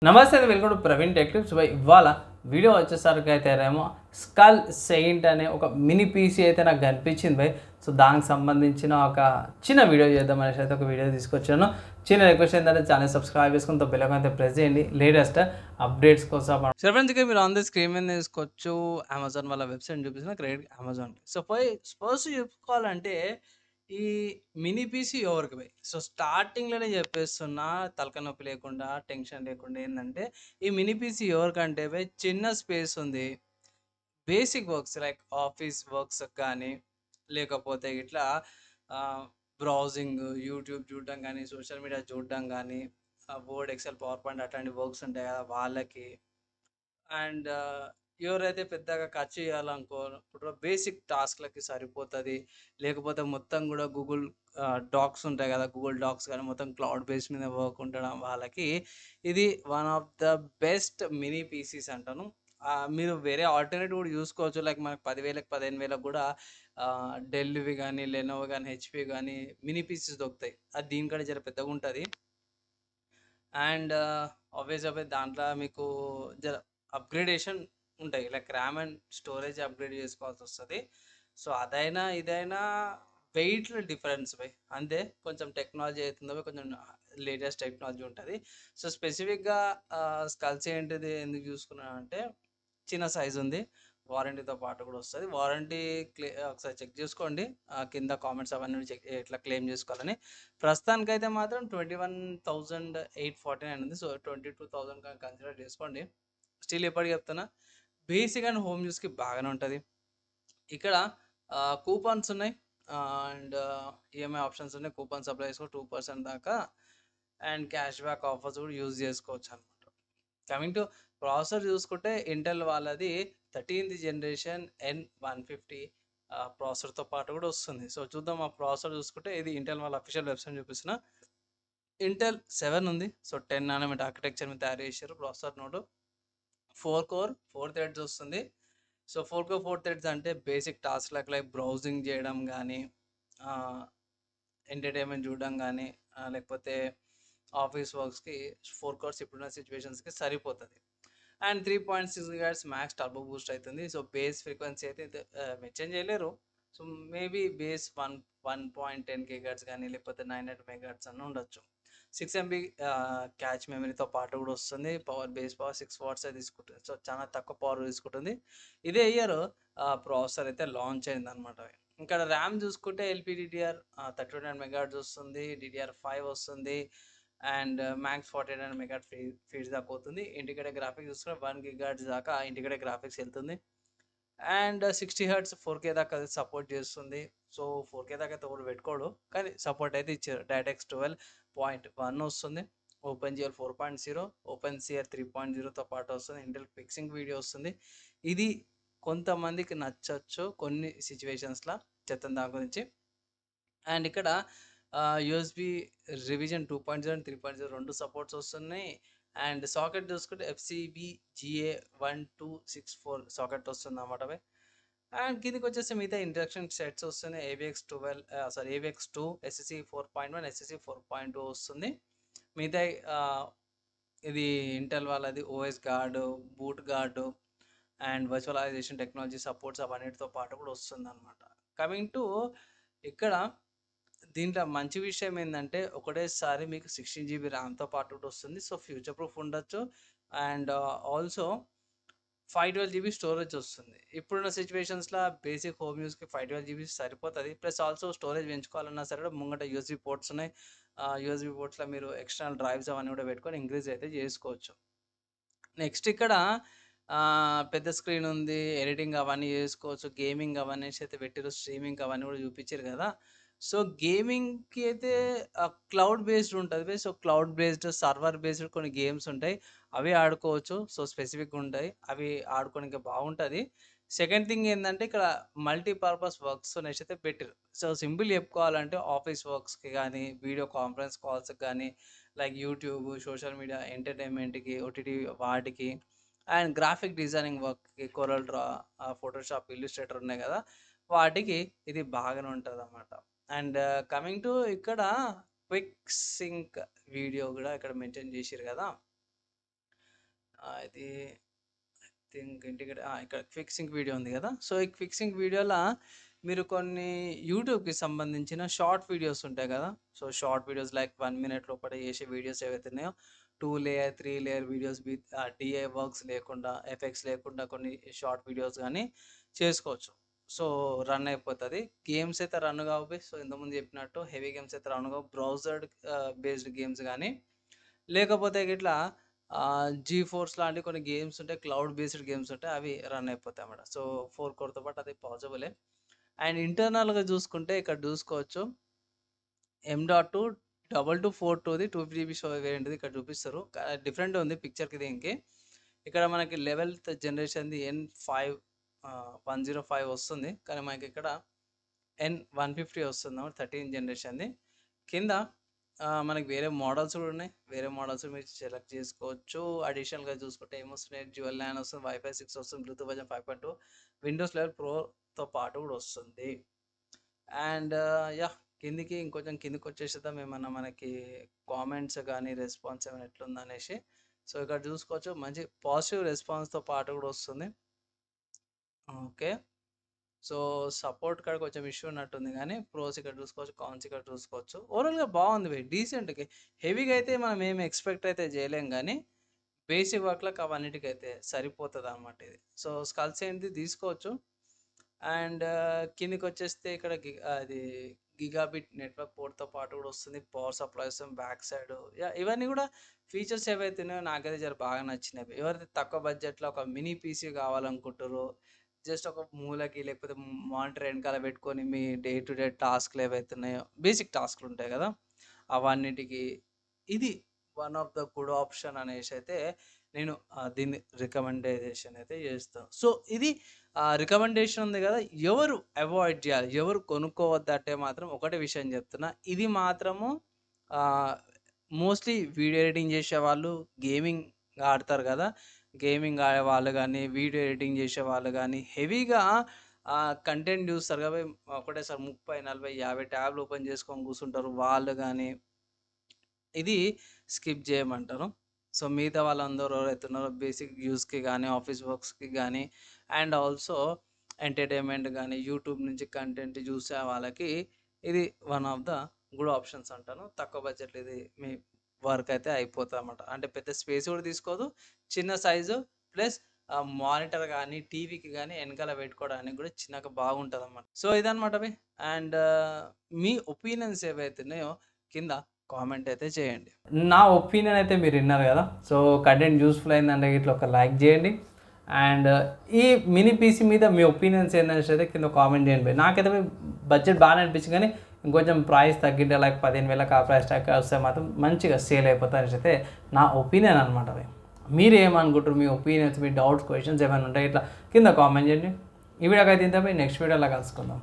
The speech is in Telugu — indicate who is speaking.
Speaker 1: నమస్తే అండి, welcome to Praveen tech tips. ఇవాళ వీడియో వచ్చేసరికి అయితే ఏమో స్కల్ సెయింట్ అనే ఒక మినీ పీసీ అయితే నాకు కనిపించింది భయ్. సో దానికి సంబంధించిన ఒక చిన్న వీడియో చేద్దాం అనేసి అయితే ఒక వీడియో తీసుకొచ్చాను. చిన్న రిక్వెస్ట్ ఏంటంటే ఛానల్ సబ్స్క్రైబ్ చేసుకుని బెల్ అయితే ప్రెస్ చేయండి లేటెస్ట్ అప్డేట్స్ కోసం. సో ఫ్రెండ్స్కి మీరు ఆన్ ద స్క్రీన్ మీద తీసుకోవచ్చు. అమెజాన్ వాళ్ళ వెబ్సైట్ చూపిస్తున్న క్రెడిట్ అమెజాన్. సో ఫస్ట్ చెప్పుకోవాలంటే ఈ మినీ పీసీ ఎవరికి భయ్. సో స్టార్టింగ్‌లోనే చెప్పేస్తున్నా, తలకాయ నొప్పి లేకుండా, టెన్షన్ లేకుండా ఏందంటే, ఈ మినీ పీసీ ఎవరికంటే భయ్ చిన్న స్పేస్ ఉంది. Basic works like office works కానీ, లేకపోతే ఇట్లా బ్రౌజింగ్, యూట్యూబ్ చూడడం కానీ, సోషల్ మీడియా చూడడం కానీ, వర్డ్, ఎక్సెల్, పవర్ పాయింట్ అట్లాంటి వర్క్స్ ఉంటాయి కదా వాళ్ళకి. అండ్ ఎవరైతే పెద్దగా ఖర్చు చేయాలనుకో ఇప్పుడు బేసిక్ టాస్క్‌లకి సరిపోతది. లేకపోతే మొత్తం గూడా గూగుల్ డాక్స్ ఉంటాయి గదా! గూగుల్ డాక్స్ గానీ మొత్తం క్లౌడ్ బేస్ మీద వర్క్ ఉండడం వాళ్ళకి ఇది one of the best mini Pisces అంటాను. మీరు వేరే ఆల్టర్‌నేటివ్ గూడా చూసుకోవచ్చు. లైక్ మనకు 10,000కి, 15,000కి గూడా డెల్‌వి గానీ, లెనోవో గానీ, హెచ్‌పీ గానీ మినీ పీసీస్ దొరుకుతాయి. అది దీనికంటే జర పెద్దగుంటది. అండ్ ఆబ్వియస్‌గా దాంట్లో మీకు జర అప్‌గ్రేడేషన్ ఉంటాయి. Like RAM and storage upgrade చేసుకోవాల్సొస్తది. సో, అదైనా, ఇదైనా వెయిట్‌లో డిఫరెన్స్ బై. అంతే కొంచెం టెక్నాలజీ అయితుందో కొంచెం లేటెస్ట్ టెక్నాలజీ ఉంటది. సో, స్పెసిఫిక్‌గా స్కల్స్ ఏంటిది ఎందుకు చూసుకున్నానంటే చిన్న సైజ్ ఉంది. వారంటీతో పాటు కూడా వస్తది. వారంటీ ఒకసారి చెక్ చేసుకోండి. కింద కామెంట్స్ అవన్నీ ఎట్లా క్లెయిమ్ చేసుకోవాలని. ప్రస్తుతానికైతే మాత్రం 21,849 ఉంది. సో, 22,000 కన్సిడర్ చేసుకోండి. స్టిల్ ఎప్పటికి చెప్తున్నా, బేసిక్ అండ్ హోమ్ యూస్‌కి బాగానే ఉంటది. ఇక్కడ కూపన్స్ ఉన్నాయి. అండ్ ఈఎంఐ ఆప్షన్స్ ఉన్నాయి. కూపన్స్ అప్లై చేసుకో 2% దాకా అండ్ క్యాష్ బ్యాక్ ఆఫర్స్ కూడా యూజ్ చేసుకోవచ్చనమాట. కమింగ్ టు ప్రాసెసర్ చూసుకుంటే ఇంటెల్ వాళ్ళది 13th జనరేషన్ N150 ప్రాసెసర్‌తో పాటు కూడా వస్తుంది. సో, చూద్దాం ఆ ప్రాసెసర్ చూసుకుంటే ఇది ఇంటెల్ వాళ్ళ అఫీషియల్ వెబ్‌సైట్ చూపిస్తున్నా. ఇంటెల్ 7 ఉంది. సో, 10 నానోమీటర్ ఆర్కిటెక్చర్ మీద తయారు చేశారు ప్రాసెసర్ నోడు. 4 కోర్ 4 థ్రెడ్స్ వస్తుంది. సో, 4 కోర్ 4 థ్రెడ్స్ అంటే బేసిక్ టాస్క్‌లకు లైక్ బ్రౌజింగ్ చేయడం గానీ, ఆహ్, ఎంటర్‌టైన్‌మెంట్ చూడడం గానీ, లేకపోతే ఆఫీస్ వర్క్స్‌కి 4 కోర్స్ ఇప్పుడున్న సిట్యుయేషన్స్‌కి సరిపోతది. And 3.6 gigahertz max turbo Boost అయితుంది. సో, బేస్ ఫ్రీక్వెన్సీ అయితే మెన్షన్ చేయలేరు. సో, మేబీ బేస్ 1.10 గిగాహెర్ట్జ్ గానీ, లేకపోతే 900 మెగాహెర్ట్జ్ అన్నా ఉండొచ్చు. 6 ఎంబీ క్యాచ్ మెమరీతో పాటు కూడా వస్తుంది. బేస్ పవర్ 6 వాట్సే తీసుకుంటుంది. సో, చాలా తక్కువ పవర్ తీసుకుంటుంది. ఇదే ఇయర్ ప్రాసెసర్ అయితే లాంచ్ అయిందనమాట. ఇక్కడ ర్యామ్ చూసుకుంటే ఎల్‌పిడిడిఆర్ 32 మెగాహెర్ట్జ్ వస్తుంది. DDR5 వస్తుంది. అండ్ మ్యాక్స్ 49 మెగాహెర్ట్జ్ ఫీడ్స్ దాకా పోతుంది. ఇంటిగ్రేటెడ్ గ్రాఫిక్స్ చూసుకుంటే 1 గిగాహెర్ట్జ్ దాకా ఇంటిగ్రేటెడ్ గ్రాఫిక్స్ వెళ్తుంది. అండ్ 60 హెర్ట్జ్ 4K దాకా సపోర్ట్ చేస్తుంది. సో, 4K దాకా అయితే ఎవడు పెట్టుకోడు. కానీ సపోర్ట్ అయితే ఇచ్చారు. డైరెక్ట్‌ఎక్స్ 12.1 వస్తుంది. ఓపెన్‌జిఎల్ 4.0, ఓపెన్‌సిఆర్ 3.0తో పాటు వస్తుంది. ఇంటెల్ ఫిక్సింగ్ వీడియో వస్తుంది. ఇది కొంతమందికి నచ్చొచ్చు కొన్ని సిట్యుయేషన్స్‌ల. చెప్తాను దాని గురించి. అండ్ ఇక్కడ యూఎస్‌బి రివిజన్ 2.0 అండ్ 3.0 2 సపోర్ట్స్ వస్తున్నాయి. అండ్ సాకెట్ చూసుకుంటే ఎఫ్‌సిబి GA1264 సాకెట్ వస్తుందన్నమాట అవి. అండ్ కిందకొచ్చేసి మిగతా ఇంటరాక్షన్ సెట్స్ వస్తున్నాయి. AVX 2 SSC 4.1 SSC 4.2 వస్తుంది. మిగతాయి ఇది ఇంటెల్ వాళ్ళది OS guard, boot guard and virtualisation technology supports అవన్నిటితో పాటు కూడా వస్తుందన్నమాట. కమింగ్ టు ఇక్కడ దీంట్లో మంచి విషయం ఏందంటే ఒకటేసారి మీకు 16 జీబీ ర్యామ్‌తో పాటు కూడా వస్తుంది. సో, ఫ్యూచర్ ప్రూఫ్ ఉండొచ్చు. అండ్ ఆల్సో 512 జీబీ స్టోరేజ్ వస్తుంది. ఇప్పుడున్న సిట్యుయేషన్స్‌ల బేసిక్ హోమ్ యూస్‌కి 512 జీబీ సరిపోతది. ప్లస్ ఆల్సో స్టోరేజ్ పెంచుకోవాలన్నా సరే కూడా ముంగట యూఎస్‌బీ పోర్ట్స్ ఉన్నాయి. యూఎస్‌బీ పోర్ట్స్‌లో మీరు ఎక్స్టర్నల్ డ్రైవ్స్ అవన్నీ కూడా పెట్టుకొని ఇంక్రీజ్ అయితే చేసుకోవచ్చు. నెక్స్ట్ ఇక్కడ పెద్ద స్క్రీన్ ఉంది. ఎడిటింగ్ అవన్నీ చేసుకోవచ్చు. గేమింగ్ అవనేసి అయితే పెట్టిర్రు. స్ట్రీమింగ్ అవన్నీ కూడా చూపిచ్చిర్రు కదా! సో, గేమింగ్‌కి అయితే క్లౌడ్ బేస్డ్ ఉంటది. So, cloud based, server based కొన్ని గేమ్స్ ఉంటాయి. అవి ఆడుకోవచ్చు. సో, స్పెసిఫిక్‌గా ఉంటాయి. అవి ఆడుకోనికి బాగుంటది. సెకండ్ థింగ్ ఏందంటే ఇక్కడ మల్టీ పర్పస్ వర్క్స్ అనేసి అయితే పెట్టిర్రు. సో, సింపుల్ చెప్పుకోవాలంటే ఆఫీస్ వర్క్స్‌కి గానీ, వీడియో కాన్ఫరెన్స్ కాల్స్‌కి గానీ, లైక్ యూట్యూబ్, సోషల్ మీడియా, ఎంటర్‌టైన్‌మెంట్‌కి, ఓటీటీ వాటికి అండ్ గ్రాఫిక్ డిజైనింగ్ వర్క్‌కి కోరల్ డ్రా, ఫోటోషాప్, ఇల్లుస్ట్రేటర్ ఉన్నాయి కదా! వాటికి ఇది బాగానే ఉంటదన్నమాట. అండ్ కమింగ్ టు ఇక్కడ క్విక్ సింక్ వీడియో కూడా ఇక్కడ మెన్షన్ చేసిర్రు కదా! ఇది థింక్ ఇంటిగ్రేట్ ఇక్కడ ఫిక్సింగ్ వీడియో ఉంది కదా. సో ఈ ఫిక్సింగ్ వీడియోలో మీరు కొన్ని యూట్యూబ్కి సంబంధించిన షార్ట్ వీడియోస్ ఉంటాయి కదా. So short videos like 1 minute లోపల చేసే వీడియోస్ ఏవైతే ఉన్నాయో 2 layer 3 layer videos with DI works లేకుండా ఎఫెక్ట్స్ లేకుండా కొన్ని షార్ట్ వీడియోస్ కానీ చేసుకోవచ్చు. సో రన్ అయిపోతుంది. గేమ్స్ అయితే రన్ కావు. సో ఇంతకుముందు చెప్పినట్టు హెవీ గేమ్స్ అయితే రన్ కావు. బ్రౌజర్ బేస్డ్ గేమ్స్ కానీ లేకపోతే ఇట్లా జీ ఫోర్స్ లాంటి కొన్ని గేమ్స్ ఉంటాయి, క్లౌడ్ బేస్డ్ గేమ్స్ ఉంటాయి, అవి రన్ అయిపోతాయి అన్నమాట. సో 4 కోర్తో పాటు అది పాసిబులే. అండ్ ఇంటర్నల్గా చూసుకుంటే ఇక్కడ చూసుకోవచ్చు M.2 2242ది 2GB వేరియంట్ది ఇక్కడ చూపిస్తారు. డిఫరెంట్ ఉంది పిక్చర్కి దీనికి. ఇక్కడ మనకి 11th జనరేషన్ది N5 105 వస్తుంది, కానీ మనకి ఇక్కడ N150 వస్తుంది 13th జనరేషన్ది. కింద మనకి వేరే మోడల్స్ కూడా ఉన్నాయి. వేరే మోడల్స్ మీరు సెలెక్ట్ చేసుకోవచ్చు. అడిషనల్గా చూసుకుంటే ఏమొస్తున్నాయి, డ్యూయల్ ల్యాన్ వస్తుంది, Wi-Fi 6 వస్తుంది, బ్లూటూత్ వర్జన్ 5.2, విండోస్ 11 ప్రోతో పాటు కూడా వస్తుంది. అండ్ యా ఇంకొంచెం కిందికి వచ్చేసేద్దాం. ఏమన్నా మనకి కామెంట్స్ కానీ రెస్పాన్స్ ఏమైనా ఎట్లుందనేసి. సో ఇక్కడ చూసుకోవచ్చు మంచి పాజిటివ్ రెస్పాన్స్తో పాటు కూడా వస్తుంది. ఓకే, సో సపోర్ట్ కాడ కొంచెం ఇష్యూ ఉన్నట్టుంది, కానీ ప్రోస్ ఇక్కడ చూసుకోవచ్చు, కాన్స్ ఇక్కడ చూసుకోవచ్చు. ఓవరాల్గా బాగుంది, డీసెంట్గా. హెవీగా అయితే మనం ఏమి ఎక్స్పెక్ట్ అయితే చేయలేం, కానీ బేసిక్ వర్క్లకు అవన్నిటికైతే సరిపోతుంది అన్నమాట ఇది. సో స్కల్స్ ఏంటి తీసుకోవచ్చు. అండ్ కిందికి వచ్చేస్తే ఇక్కడ అది గిగాబిట్ నెట్వర్క్ పోర్ట్తో పాటు కూడా వస్తుంది. పవర్ సప్లై వస్తుంది బ్యాక్ సైడ్. ఇవన్నీ కూడా ఫీచర్స్ ఏవైతే ఉన్నాయో నాకైతే జర బాగా నచ్చినవి. ఎవరైతే తక్కువ బడ్జెట్లో ఒక మినీ పీసీ కావాలనుకుంటారో, జస్ట్ ఒక మూలకి లేకపోతే మానిటర్ వెనకాల పెట్టుకొని మీ డే టు డే టాస్క్లు ఏవైతే ఉన్నాయో, బేసిక్ టాస్క్లు ఉంటాయి కదా, అవన్నిటికి ఇది one of the good option అనేసి అయితే నేను దీన్ని రికమెండేషన్ అయితే చేస్తాను. సో ఇది రికమెండేషన్ ఉంది కదా, ఎవరు అవాయిడ్ చేయాలి, ఎవరు కొనుక్కోవద్దంటే మాత్రం ఒకటే విషయం చెప్తున్నా. ఇది మాత్రము మోస్ట్లీ వీడియో ఎడిటింగ్ చేసే వాళ్ళు, గేమింగ్ ఆడతారు కదా, గేమింగ్ ఆడే వాళ్ళు కానీ, వీడియో ఎడిటింగ్ చేసే వాళ్ళు కానీ, హెవీగా కంటెంట్ చూస్తారు కదా, ఒకటేసారి 30, 40, 50 ట్యాబ్లు ఓపెన్ చేసుకొని కూర్చుంటారు వాళ్ళు కానీ, ఇది స్కిప్ చేయమంటారు. సో మిగతా వాళ్ళందరూ ఎవరైతే ఉన్నారో బేసిక్ యూస్కి కానీ, ఆఫీస్ వర్క్స్కి కానీ, అండ్ ఆల్సో ఎంటర్టైన్మెంట్ కానీ, యూట్యూబ్ నుంచి కంటెంట్ చూసే వాళ్ళకి ఇది one of the good options అంటాను. తక్కువ బడ్జెట్లో ఇది మీ వర్క్ అయితే అయిపోతుంది అన్నమాట. అంటే పెద్ద స్పేస్ కూడా తీసుకోదు, చిన్న సైజు, ప్లస్ మానిటర్ కానీ టీవీకి కానీ వెనకాల పెట్టుకోవడానికి కూడా చిన్నగా బాగుంటుంది అన్నమాట. సో ఇదన్నమాట అవి. అండ్ మీ ఒపీనియన్స్ ఏవైతే ఉన్నాయో కింద కామెంట్ అయితే చేయండి. నా ఒపీనియన్ అయితే మీరు విన్నారు కదా. సో కంటెంట్ యూస్ఫుల్ అయిందంటే ఇట్లా ఒక లైక్ చేయండి. అండ్ ఈ మినీ పీసీ మీద మీ ఒపీనియన్స్ ఏంటనేసి అయితే కింద కామెంట్ చేయండి. నాకైతే బడ్జెట్ బాగానే అనిపించింది, కానీ ఇంకొంచెం ప్రైస్ తగ్గింటే లైక్ 15,000 ఆ ప్రైస్ ట్యాగ్ వస్తే మాత్రం మంచిగా సేల్ అయిపోతుంది అనేసి అయితే నా ఒపీనియన్ అనమాట. అవి మీరు ఏమనుకుంటారు, మీ ఒపీనియన్స్, మీ డౌట్స్, క్వశ్చన్స్ ఏమైనా ఉంటాయి ఇట్లా కింద కామెంట్ చేయండి. ఈ వీడియోకి అయితే ఇంత, నెక్స్ట్ వీడియోలో కలుసుకుందాం.